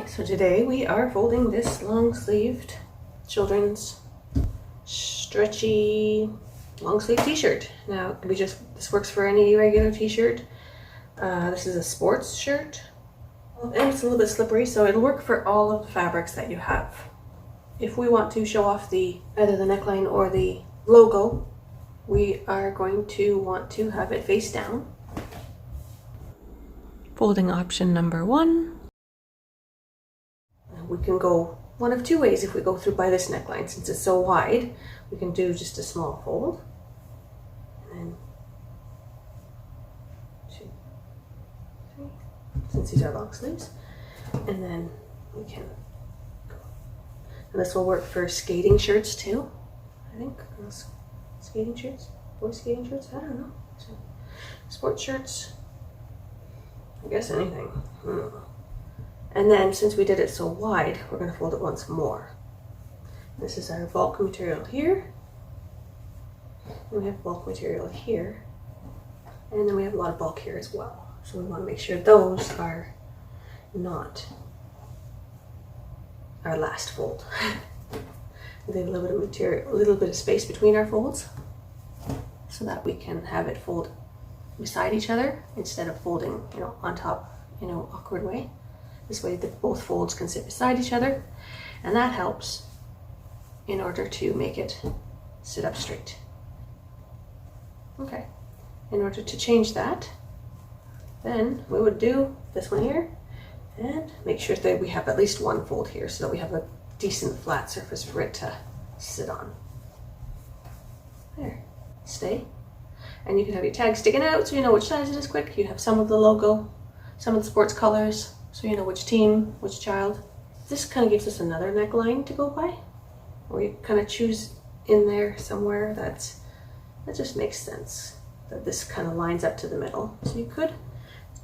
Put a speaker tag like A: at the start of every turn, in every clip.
A: So today we are folding this long-sleeved children's stretchy long-sleeve t-shirt. Now this works for any regular t-shirt. This is a sports shirt and it's a little bit slippery, so it'll work for all of the fabrics that you have. If we want to show off either the neckline or the logo, we are going to want to have it face down. Folding option number 1. We can go one of two ways if we go through by this neckline. Since it's so wide, we can do just a small fold. And then 2, 3, since these are long sleeves. And then we can go. And this will work for skating shirts too, I think. Skating shirts? Boys skating shirts? I don't know. So, sports shirts. I guess anything. And then since we did it so wide, we're going to fold it once more. This is our bulk material here. And we have bulk material here. And then we have a lot of bulk here as well. So we want to make sure those are not our last fold. Leave a little bit of material, a little bit of space between our folds so that we can have it fold beside each other instead of folding, on top, awkward way. This way both folds can sit beside each other, and that helps in order to make it sit up straight. Okay, in order to change that, then we would do this one here and make sure that we have at least one fold here so that we have a decent flat surface for it to sit on. There, stay. And you can have your tag sticking out so you know which size it is quick. You have some of the logo, some of the sports colors, so you know which team, which child. This kind of gives us another neckline to go by, or you kind of choose in there somewhere that just makes sense, that this kind of lines up to the middle. So you could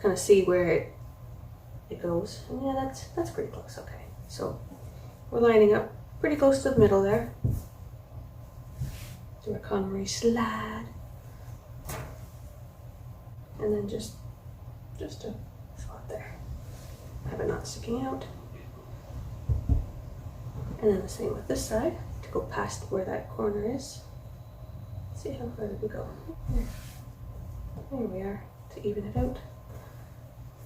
A: kind of see where it goes. And yeah, that's pretty close. Okay, so we're lining up pretty close to the middle there. Do a KonMari slide, and then just a spot there. Have it not sticking out. And then the same with this side, to go past where that corner is. See how far did we go? There we are, to even it out.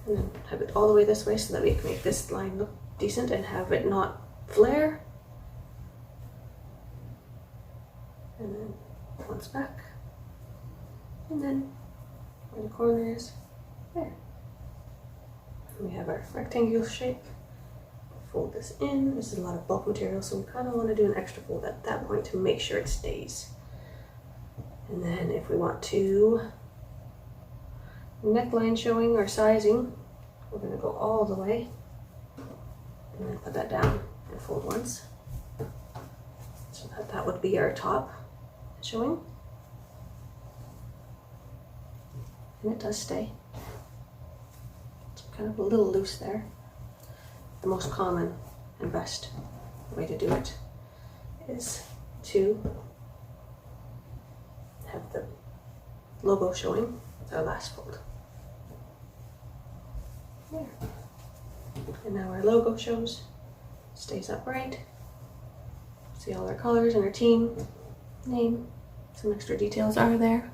A: And then have it all the way this way so that we can make this line look decent and have it not flare. And then once back. And then where the corner is, there. We have our rectangular shape. Fold this in. This is a lot of bulk material, so we kind of want to do an extra fold at that point to make sure it stays. And then if we want to neckline showing or sizing, we're going to go all the way and then put that down and fold once. So that would be our top showing. And it does stay. Kind of a little loose there. The most common and best way to do it is to have the logo showing with our last fold. There. And now our logo shows, stays upright. See all our colors and our team name. Some extra details are there.